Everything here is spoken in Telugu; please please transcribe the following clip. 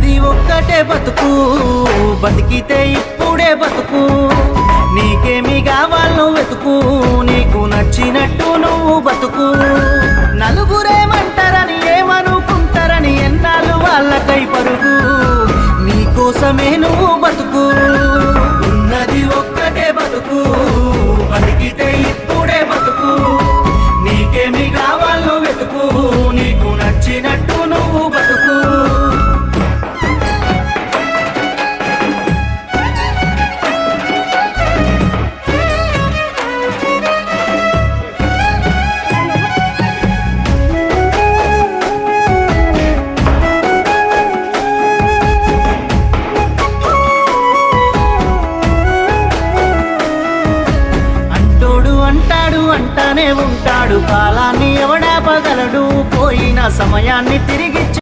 ఉన్నది ఒక్కటే బతుకు, బతికితే ఇప్పుడే బతుకు. నీకేమి కావాలో వెతుకు, నీకు నచ్చినట్టు నువ్వు బతుకు. నలుగురేమంటారని ఏమనుకుంటారని ఎన్నాళ్ళు వాళ్ళకై పరుగు, నీకోసమే నువ్వు బతుకు. ఉన్నది ఒక్కటే బతుకు, బతికితే ఇప్పుడే బతుకు. నీకేమి కావాలో వెతుకు, నీకు నచ్చినట్టు నువ్వు బతుకు. అంటానే ఉంటాడు, కాలాన్ని ఎవడాపగలడు, పోయిన సమయాన్ని తిరిగి